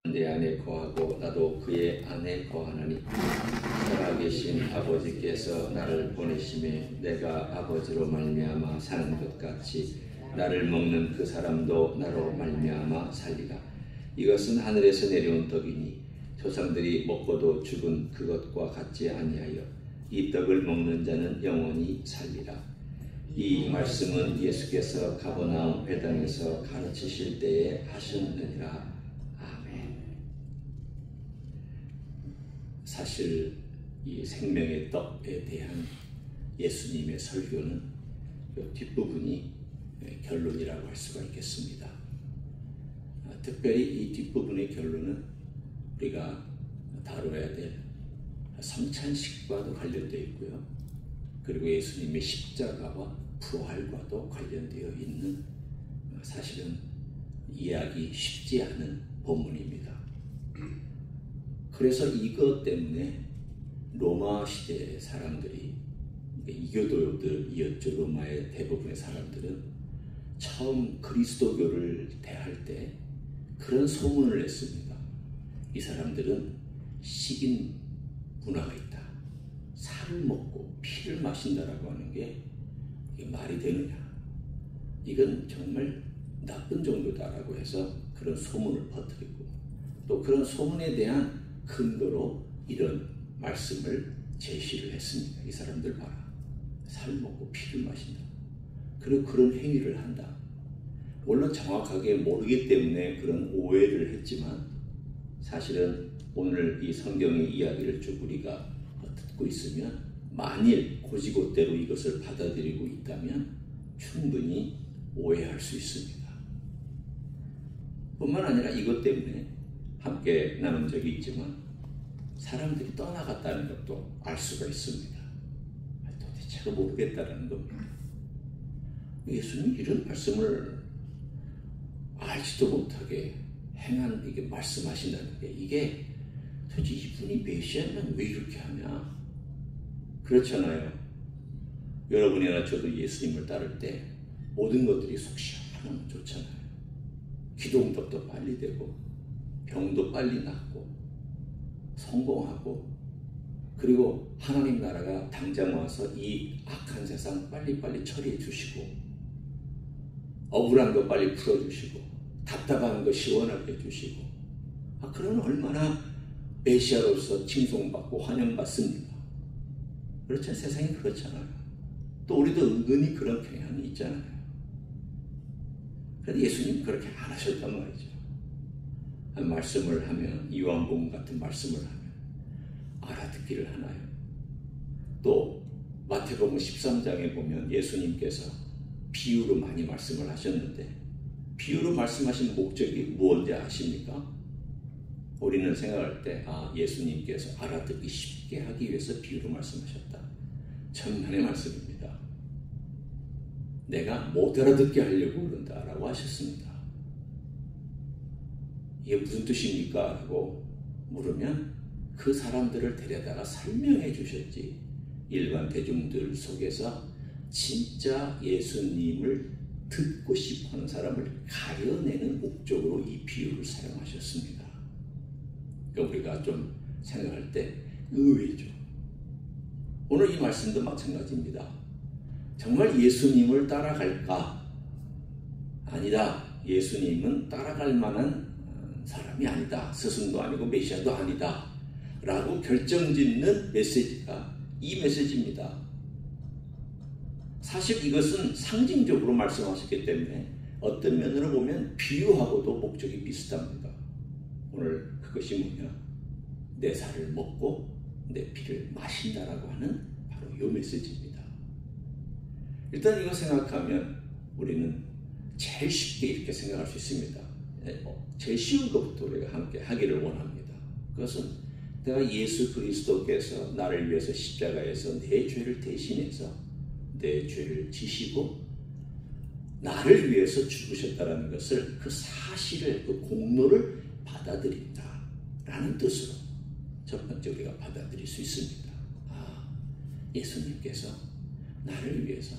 내 안에 거하고 나도 그의 안에 거하나니 살아계신 아버지께서 나를 보내심에 내가 아버지로 말미암아 사는 것 같이 나를 먹는 그 사람도 나로 말미암아 살리라. 이것은 하늘에서 내려온 떡이니 조상들이 먹고도 죽은 그것과 같지 아니하여 이 떡을 먹는 자는 영원히 살리라. 이 말씀은 예수께서 가버나움 회당에서 가르치실 때에 하셨느니라. 사실 이 생명의 떡에 대한 예수님의 설교는 뒷부분이 결론이라고 할 수가 있겠습니다. 특별히 이 뒷부분의 결론은 우리가 다뤄야 될 성찬식과도 관련되어 있고요. 그리고 예수님의 십자가와 부활과도 관련되어 있는 사실은 이해하기 쉽지 않은 본문입니다. 그래서 이것 때문에 로마 시대 사람들이, 이교도들이었죠. 로마의 대부분의 사람들은 처음 그리스도교를 대할 때 그런 소문을 냈습니다. 이 사람들은 식인 문화가 있다. 살을 먹고 피를 마신다라고 하는 게 이게 말이 되느냐. 이건 정말 나쁜 정도다라고 해서 그런 소문을 퍼뜨리고, 또 그런 소문에 대한 근거로 이런 말씀을 제시를 했습니다. 이 사람들 봐라. 살 먹고 피를 마신다. 그리고 그런 행위를 한다. 물론 정확하게 모르기 때문에 그런 오해를 했지만 사실은 오늘 이 성경의 이야기를 쭉 우리가 듣고 있으면 만일 고지고대로 이것을 받아들이고 있다면 충분히 오해할 수 있습니다. 뿐만 아니라 이것 때문에 함께 나눈 적이 있지만 사람들이 떠나갔다는 것도 알 수가 있습니다. 도대체가 모르겠다는 겁니다. 예수님 이런 말씀을 알지도 못하게 행한 이게 말씀하신다는 게, 이게 도대체 이분이 메시아면 왜 이렇게 하냐? 그렇잖아요. 여러분이나 저도 예수님을 따를 때 모든 것들이 속 시원하면 좋잖아요. 기도응답도 빨리 되고 병도 빨리 낫고 성공하고, 그리고 하나님 나라가 당장 와서 이 악한 세상 빨리빨리 처리해 주시고, 억울한 거 빨리 풀어주시고, 답답한 거 시원하게 해주시고, 그러면 얼마나 메시아로서 칭송받고 환영받습니다. 그렇죠? 세상이 그렇잖아요. 또 우리도 은근히 그런 경향이 있잖아요. 그런데 예수님 그렇게 안 하셨단 말이죠. 말씀을 하면, 요한복음 같은 말씀을 하면 알아듣기를 하나요? 또 마태복음 13장에 보면 예수님께서 비유로 많이 말씀을 하셨는데, 비유로 말씀하신 목적이 무엇인지 아십니까? 우리는 생각할 때 예수님께서 알아듣기 쉽게 하기 위해서 비유로 말씀하셨다. 천만의 말씀입니다. 내가 못 알아듣게 하려고 그런다라고 하셨습니다. 이게 무슨 뜻입니까? 라고 물으면 그 사람들을 데려다가 설명해 주셨지, 일반 대중들 속에서 진짜 예수님을 듣고 싶어하는 사람을 가려내는 목적으로 이 비유를 사용하셨습니다. 그러니까 우리가 좀 생각할 때 의외죠. 오늘 이 말씀도 마찬가지입니다. 정말 예수님을 따라갈까? 아니다. 예수님은 따라갈 만한 사람이 아니다. 스승도 아니고 메시아도 아니다. 라고 결정짓는 메시지가 이 메시지입니다. 사실 이것은 상징적으로 말씀하셨기 때문에 어떤 면으로 보면 비유하고도 목적이 비슷합니다. 오늘 그것이 뭐냐? 내 살을 먹고 내 피를 마신다라고 하는 바로 이 메시지입니다. 일단 이거 생각하면 우리는 제일 쉽게 이렇게 생각할 수 있습니다. 제일 쉬운 것부터 우리가 함께 하기를 원합니다. 그것은 내가 예수 그리스도께서 나를 위해서 십자가에서 내 죄를 대신해서 내 죄를 지시고 나를 위해서 죽으셨다는 것을, 그 사실을, 그 공로를 받아들인다 라는 뜻으로 첫 번째 우리가 받아들일 수 있습니다. 예수님께서 나를 위해서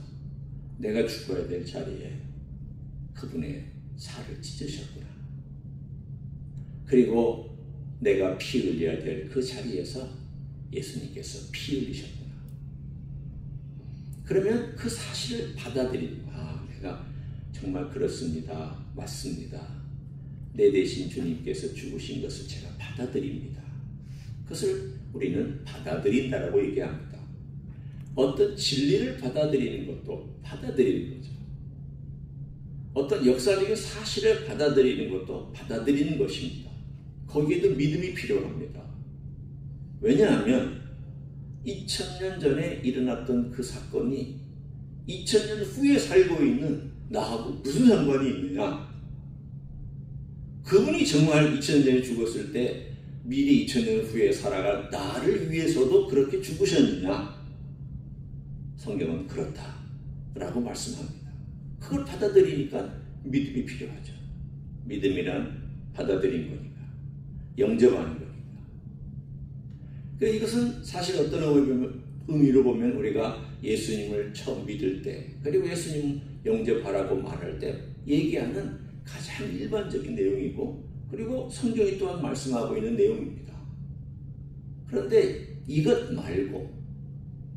내가 죽어야 될 자리에 그분의 살을 찢으셨구나. 그리고 내가 피 흘려야 될 그 자리에서 예수님께서 피 흘리셨구나. 그러면 그 사실을 받아들이고, 내가 정말 그렇습니다. 맞습니다. 내 대신 주님께서 죽으신 것을 제가 받아들입니다. 그것을 우리는 받아들인다라고 얘기합니다. 어떤 진리를 받아들이는 것도 받아들이는 거죠. 어떤 역사적인 사실을 받아들이는 것도 받아들이는 것입니다. 거기에도 믿음이 필요합니다. 왜냐하면 2000년 전에 일어났던 그 사건이 2000년 후에 살고 있는 나하고 무슨 상관이 있느냐? 그분이 정말 2000년 전에 죽었을 때 미리 2000년 후에 살아갈 나를 위해서도 그렇게 죽으셨느냐? 성경은 그렇다라고 말씀합니다. 그걸 받아들이니까 믿음이 필요하죠. 믿음이란 받아들인 거니까, 영접하는 거니까. 이것은 사실 어떤 의미로 보면 우리가 예수님을 처음 믿을 때, 그리고 예수님 영접하라고 말할 때 얘기하는 가장 일반적인 내용이고, 그리고 성경이 또한 말씀하고 있는 내용입니다. 그런데 이것 말고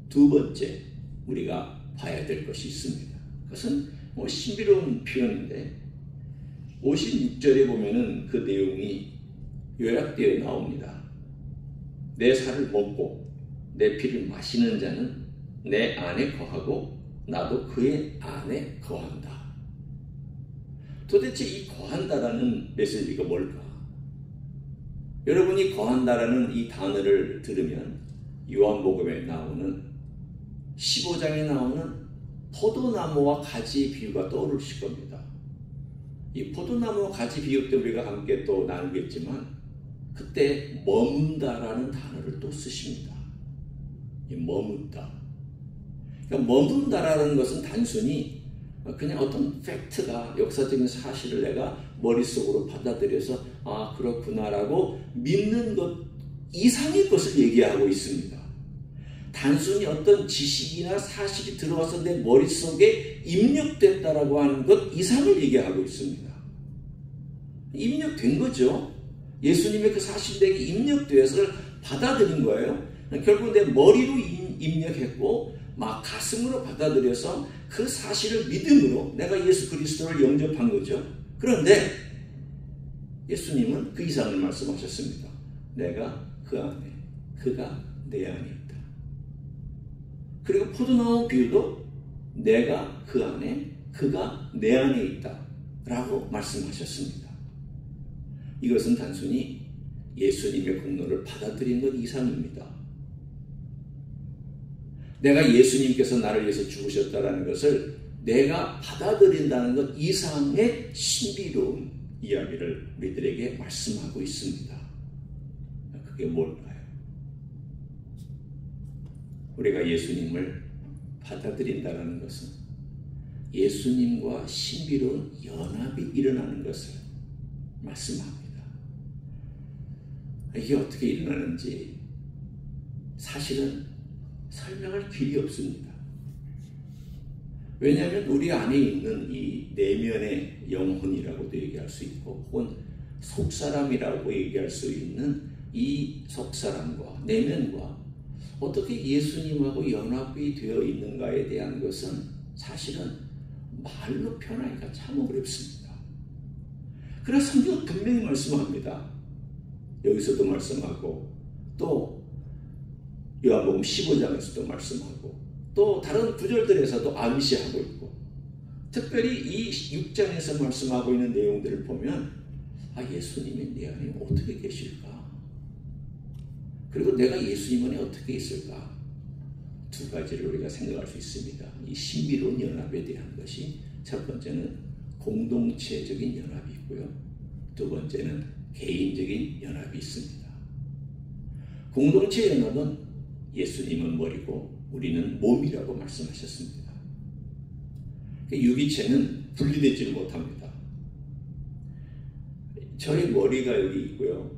두 번째 우리가 봐야 될 것이 있습니다. 그것은 신비로운 표현인데 56절에 보면은 그 내용이 요약되어 나옵니다. 내 살을 먹고 내 피를 마시는 자는 내 안에 거하고 나도 그의 안에 거한다. 도대체 이 거한다라는 메시지가 뭘까? 여러분이 거한다라는 이 단어를 들으면 요한복음에 나오는 15장에 나오는 포도나무와 가지 비유가 떠오르실 겁니다. 이 포도나무와 가지 비유 때 우리가 함께 또 나누겠지만 그때 머문다라는 단어를 또 쓰십니다. 이 머문다. 그러니까 머문다라는 것은 단순히 그냥 어떤 팩트가, 역사적인 사실을 내가 머릿속으로 받아들여서 그렇구나라고 믿는 것 이상의 것을 얘기하고 있습니다. 단순히 어떤 지식이나 사실이 들어와서 내 머릿속에 입력됐다라고 하는 것 이상을 얘기하고 있습니다. 입력된 거죠. 예수님의 그 사실 내게 입력되어서 받아들인 거예요. 결국 내 머리로 입력했고 막 가슴으로 받아들여서 그 사실을 믿음으로 내가 예수 그리스도를 영접한 거죠. 그런데 예수님은 그 이상을 말씀하셨습니다. 내가 그 안에, 그가 내 안에 있다. 그리고 포도나무 비유도 내가 그 안에, 그가 내 안에 있다 라고 말씀하셨습니다. 이것은 단순히 예수님의 공로를 받아들인 것 이상입니다. 내가 예수님께서 나를 위해서 죽으셨다는 것을 내가 받아들인다는 것 이상의 신비로운 이야기를 우리들에게 말씀하고 있습니다. 그게 뭘까요? 우리가 예수님을 받아들인다는 것은 예수님과 신비로운 연합이 일어나는 것을 말씀합니다. 이게 어떻게 일어나는지 사실은 설명할 길이 없습니다. 왜냐하면 우리 안에 있는 이 내면의 영혼이라고도 얘기할 수 있고 혹은 속사람이라고 얘기할 수 있는 이 속사람과 내면과 어떻게 예수님하고 연합이 되어 있는가에 대한 것은 사실은 말로 표현하기가 참 어렵습니다. 그래서 성경은 분명히 말씀합니다. 여기서도 말씀하고 또 요한복음 15장에서도 말씀하고 또 다른 구절들에서도 암시하고 있고 특별히 이 6장에서 말씀하고 있는 내용들을 보면 예수님이 내 안에 어떻게 계실까? 그리고 내가 예수님 안에 어떻게 있을까? 두 가지를 우리가 생각할 수 있습니다. 이 신비로운 연합에 대한 것이 첫 번째는 공동체적인 연합이 있고요. 두 번째는 개인적인 연합이 있습니다. 공동체 연합은 예수님은 머리고 우리는 몸이라고 말씀하셨습니다. 유기체는 분리되지 못합니다. 저의 머리가 여기 있고요.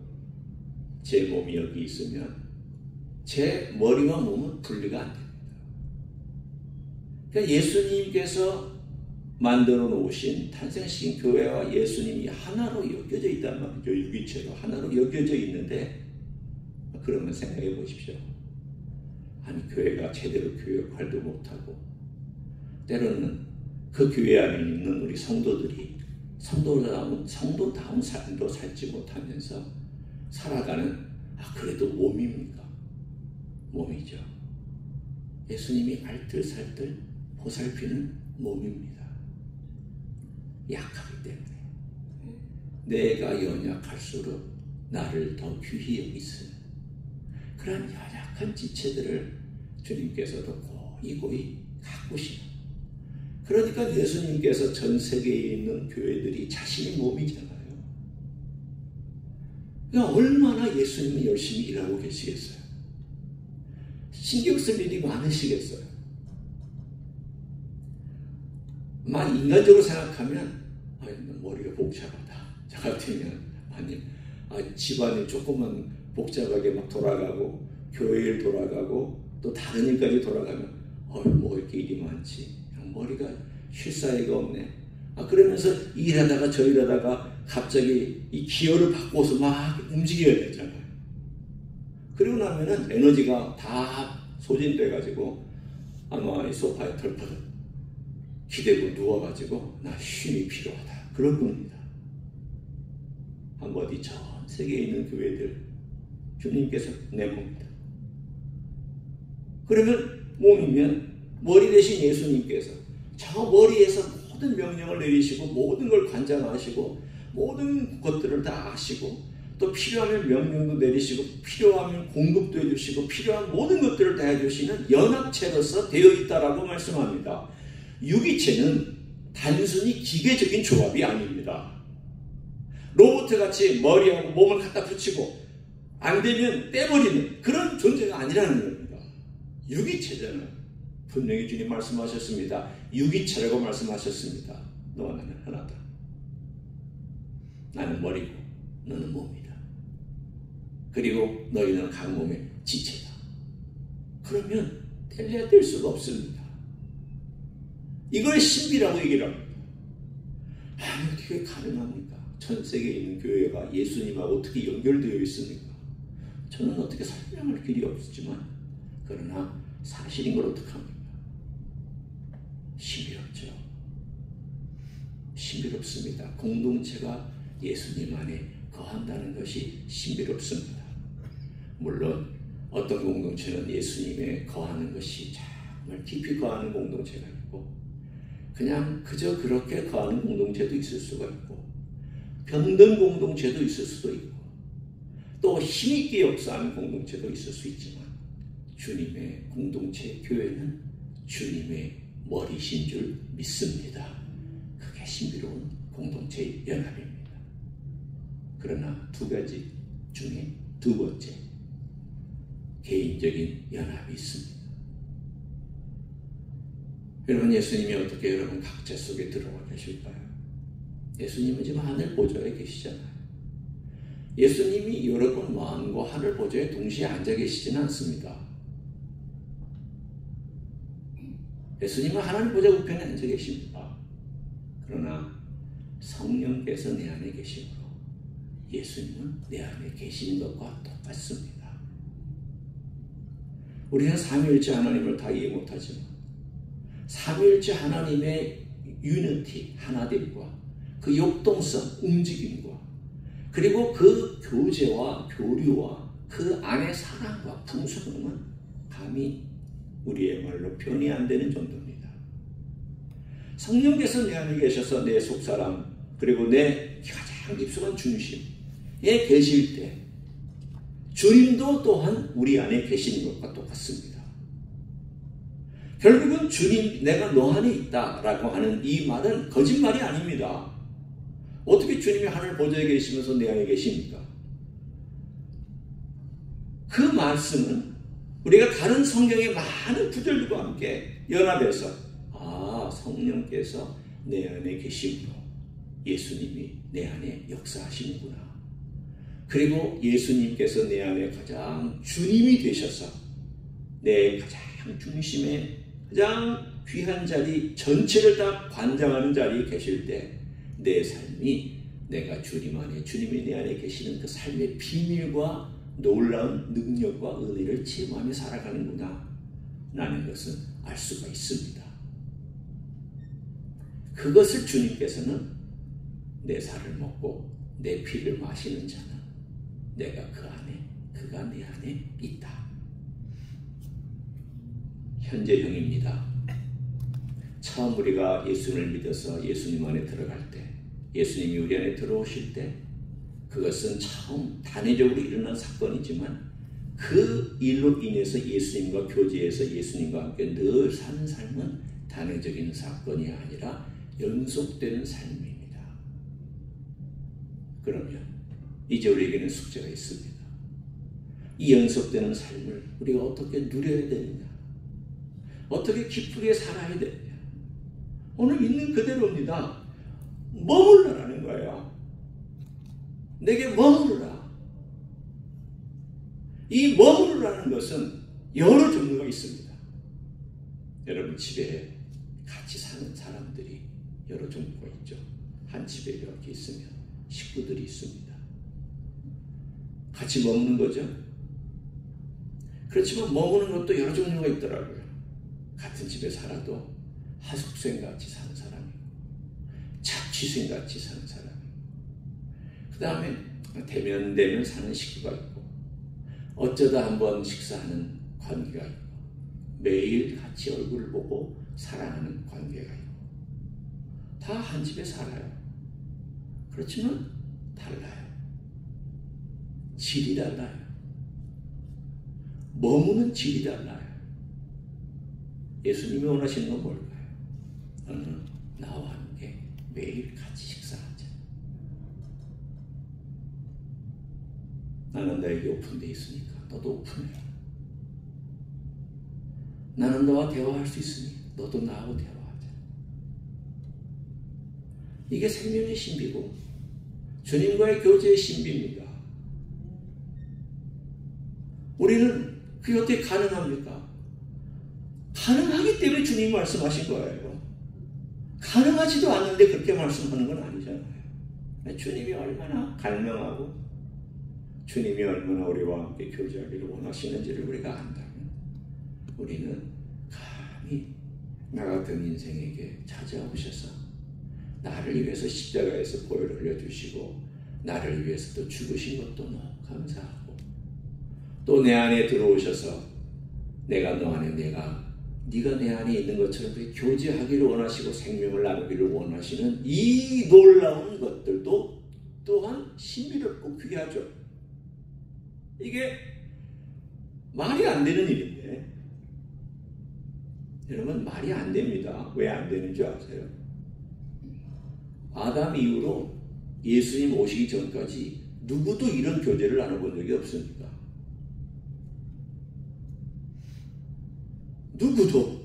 제 몸이 여기 있으면 제 머리와 몸은 분리가 안 됩니다. 그러니까 예수님께서 만들어 놓으신 탄생시킨 교회와 예수님이 하나로 엮여져 있단 말이죠. 유기체로 하나로 엮여져 있는데, 그러면 생각해 보십시오. 아니, 교회가 제대로 교회 역할도 못하고, 때로는 그 교회 안에 있는 우리 성도들이 성도다운 삶도 살지 못하면서 살아가는, 그래도 몸입니까? 몸이죠. 예수님이 알뜰살뜰 보살피는 몸입니다. 약하기 때문에. 내가 연약할수록 나를 더 귀히 여기시는 그런 연약한 지체들을 주님께서도 고이고이 가꾸시는, 그러니까 예수님께서 전 세계에 있는 교회들이 자신의 몸이잖아요. 그러니까 얼마나 예수님은 열심히 일하고 계시겠어요? 신경 쓸 일이 많으시겠어요? 인간적으로 생각하면 머리가 복잡하다. 저 같으면 집안이 조금만 복잡하게 막 돌아가고, 교회 일 돌아가고, 또 다른 일까지 돌아가면 뭐 이렇게 일이 많지. 머리가 쉴 사이가 없네. 그러면서 일하다가 저 일하다가 갑자기 이 기어를 바꿔서 막 움직여야 되잖아요. 그리고 나면은 에너지가 다 소진돼가지고 아마 이 소파에 털퍼덕 기대고 누워가지고 나 쉼이 필요하다. 그럴 겁니다. 어디 전 세계에 있는 교회들 주님께서 내 몸이다. 그러면 몸이면 머리 대신 예수님께서 저 머리에서 모든 명령을 내리시고 모든 걸 관장하시고 모든 것들을 다 아시고, 또 필요하면 명령도 내리시고 필요하면 공급도 해주시고 필요한 모든 것들을 다 해주시는 연합체로서 되어 있다라고 말씀합니다. 유기체는 단순히 기계적인 조합이 아닙니다. 로봇같이 머리하고 몸을 갖다 붙이고 안 되면 떼버리는 그런 존재가 아니라는 겁니다. 유기체잖아요. 분명히 주님 말씀하셨습니다. 유기체라고 말씀하셨습니다. 너와 나는 하나다. 나는 머리고 너는 몸이다. 그리고 너희는 각 몸의 지체다. 그러면 뗄래야 뗄 수가 없습니다. 이걸 신비라고 얘기를 합니다. 어떻게 가능합니까? 전 세계에 있는 교회가 예수님하고 어떻게 연결되어 있습니까? 저는 어떻게 설명할 길이 없지만, 그러나 사실인 걸 어떡합니까? 신비롭죠. 신비롭습니다. 공동체가 예수님 안에 거한다는 것이 신비롭습니다. 물론 어떤 공동체는 예수님에 거하는 것이 정말 깊이 거하는 공동체가 있고, 그냥 그저 그렇게 거하는 공동체도 있을 수가 있고, 병든 공동체도 있을 수도 있고, 또 힘있게 역사하는 공동체도 있을 수 있지만, 주님의 공동체 교회는 주님의 머리신 줄 믿습니다. 그게 신비로운 공동체의 연합입니다. 그러나 두 가지 중에 두 번째, 개인적인 연합이 있습니다. 여러분, 예수님이 어떻게 여러분 각자 속에 들어와 계실까요? 예수님은 지금 하늘 보좌에 계시잖아요. 예수님이 여러분 마음과 하늘 보좌에 동시에 앉아 계시지는 않습니다. 예수님은 하나님 보좌 우편에 앉아 계십니다. 그러나 성령께서 내 안에 계시므로 예수님은 내 안에 계시는 것과 똑같습니다. 우리는 삼위일체 하나님을 다 이해 못하지만 삼위일체 하나님의 유니티, 하나됨과 그 역동성, 움직임과 그리고 그 교제와 교류와 그 안의 사랑과 풍성함은 감히 우리의 말로 표현이 안 되는 정도입니다. 성령께서 내 안에 계셔서 내 속사람 그리고 내 가장 깊숙한 중심에 계실 때 주님도 또한 우리 안에 계시는 것과 똑같습니다. 결국은 주님, 내가 너 안에 있다라고 하는 이 말은 거짓말이 아닙니다. 어떻게 주님이 하늘 보좌에 계시면서 내 안에 계십니까? 그 말씀은 우리가 다른 성경의 많은 구절들과 함께 연합해서 성령께서 내 안에 계시므로 예수님이 내 안에 역사하시는구나. 그리고 예수님께서 내 안에 가장 주님이 되셔서 내 가장 중심에 가장 귀한 자리 전체를 다 관장하는 자리에 계실 때 내 삶이 내가 주님 안에, 주님이 내 안에 계시는 그 삶의 비밀과 놀라운 능력과 은혜를 체험하며 살아가는구나 라는 것은 알 수가 있습니다. 그것을 주님께서는 내 살을 먹고 내 피를 마시는 자는 내가 그 안에, 그가 내 안에 있다. 현재형입니다. 처음 우리가 예수님을 믿어서 예수님 안에 들어갈 때, 예수님이 우리 안에 들어오실 때, 그것은 처음 단회적으로 일어난 사건이지만 그 일로 인해서 예수님과 교제해서 예수님과 함께 늘 사는 삶은 단회적인 사건이 아니라 연속되는 삶입니다. 그러면 이제 우리에게는 숙제가 있습니다. 이 연속되는 삶을 우리가 어떻게 누려야 되느냐, 어떻게 기쁘게 살아야 되느냐. 오늘 있는 그대로입니다. 머물러라는 거예요. 내게 머무르라. 이 머무르라는 것은 여러 종류가 있습니다. 여러분 집에 같이 사는 사람들이 여러 종류가 있죠. 한 집에 이렇게 있으면 식구들이 있습니다. 같이 머무는 거죠. 그렇지만 머무는 것도 여러 종류가 있더라고요. 같은 집에 살아도 하숙생같이 사는 사람이고 자취생같이 사는 사람이고 그 다음에 대면대면 사는 식구가 있고 어쩌다 한번 식사하는 관계가 있고 매일 같이 얼굴을 보고 사랑하는 관계가 있고 다 한 집에 살아요. 그렇지만 달라요. 질이 달라요. 머무는 질이 달라요. 예수님이 원하시는 건 뭘까요? 너는 나와 함께 매일 같이 식사하자. 나는 너에게 오픈되어 있으니까 너도 오픈해라. 나는 너와 대화할 수 있으니 너도 나하고 대화하자. 이게 생명의 신비고 주님과의 교제의 신비입니다. 우리는 그게 어떻게 가능합니까? 가능하기 때문에 주님이 말씀하신 거예요. 가능하지도 않는데 그렇게 말씀하는 건 아니잖아요. 주님이 얼마나 갈망하고 주님이 얼마나 우리와 함께 교제하기를 원하시는지를 우리가 안다면 우리는 감히 나 같은 인생에게 찾아오셔서 나를 위해서 십자가에서 보혈을 흘려주시고 나를 위해서 또 죽으신 것도 너무 감사하고 또 내 안에 들어오셔서 내가 너 안에 네가 내 안에 있는 것처럼 교제하기를 원하시고 생명을 나누기를 원하시는 이 놀라운 것들도 또한 신비롭고 귀하죠. 이게 말이 안 되는 일인데 여러분 말이 안 됩니다. 왜 안 되는 줄 아세요? 아담 이후로 예수님 오시기 전까지 누구도 이런 교제를 나눠본 적이 없습니다. 누구도.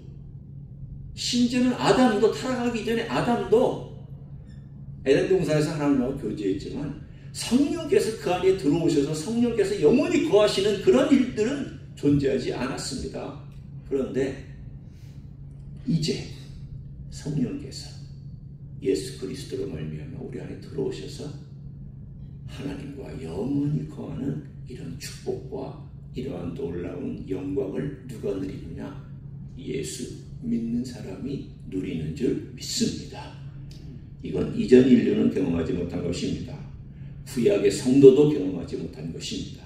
심지어는 아담도 타락하기 전에 아담도 에덴 동산에서 하나님과 교제했지만 성령께서 그 안에 들어오셔서 성령께서 영원히 거하시는 그런 일들은 존재하지 않았습니다. 그런데 이제 성령께서 예수 그리스도로 말미암아 우리 안에 들어오셔서 하나님과 영원히 거하는 이런 축복과 이러한 놀라운 영광을 누가 누리느냐? 예수 믿는 사람이 누리는 줄 믿습니다. 이건 이전 인류는 경험하지 못한 것입니다. 구약의 성도도 경험하지 못한 것입니다.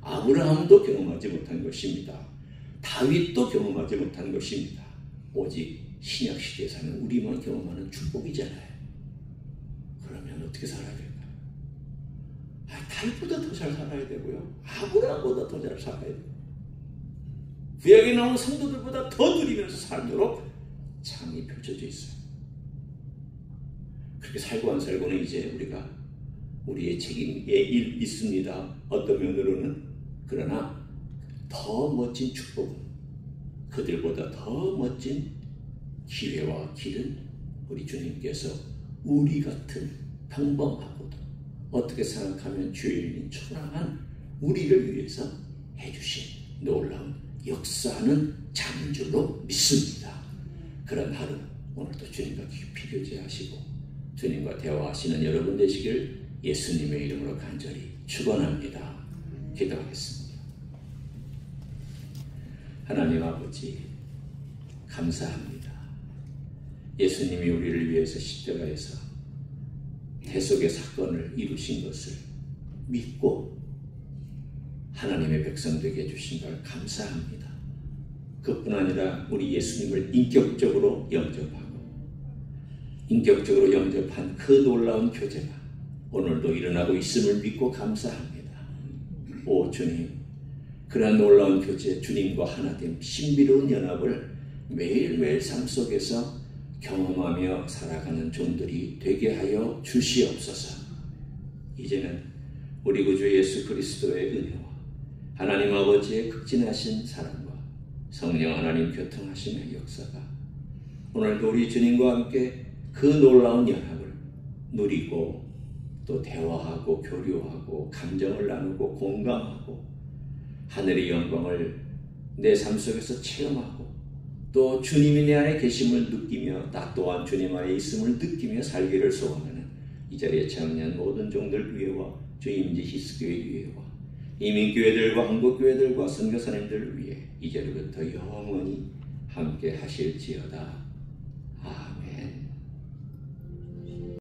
아브라함도 경험하지 못한 것입니다. 다윗도 경험하지 못한 것입니다. 오직 신약 시대에 사는 우리만 경험하는 축복이잖아요. 그러면 어떻게 살아야 될까요? 다윗보다 더 잘 살아야 되고요. 아브라함보다 더 잘 살아야 되고 구약에 나온 성도들보다 더 누리면서 살도록 창이 펼쳐져 있어요. 그렇게 살고 안 살고는 이제 우리가 우리의 책임에 있습니다. 어떤 면으로는. 그러나 더 멋진 축복은 그들보다 더 멋진 기회와 길은 우리 주님께서 우리 같은 평범하고도 어떻게 생각하면 죄인인 초라한 우리를 위해서 해주신 놀라운 역사하는 장인 줄로 믿습니다. 그런 하루 오늘도 주님과 깊이 교제하시고 주님과 대화하시는 여러분 되시길 예수님의 이름으로 간절히 축원합니다. 기도하겠습니다. 하나님 아버지 감사합니다. 예수님이 우리를 위해서 십자가에서 대속의 사건을 이루신 것을 믿고 하나님의 백성 되게 해주신 걸 감사합니다. 그뿐 아니라 우리 예수님을 인격적으로 영접하고 인격적으로 영접한 그 놀라운 교제가 오늘도 일어나고 있음을 믿고 감사합니다. 오 주님, 그러한 놀라운 교제, 주님과 하나됨, 신비로운 연합을 매일매일 삶 속에서 경험하며 살아가는 종들이 되게 하여 주시옵소서. 이제는 우리 구주 예수 그리스도의 은혜와 하나님 아버지의 극진하신 사랑과 성령 하나님 교통하심의 역사가 오늘도 우리 주님과 함께 그 놀라운 연합을 누리고 또 대화하고 교류하고 감정을 나누고 공감하고 하늘의 영광을 내 삶 속에서 체험하고 또 주님이 내 안에 계심을 느끼며 나 또한 주님 안에 있음을 느끼며 살기를 소원하는 이 자리에 참여한 모든 종들 위해와 주임지 히스교회 위해와 이민교회들과 한국교회들과 선교사님들을 위해 이제부터 영원히 함께 하실지어다.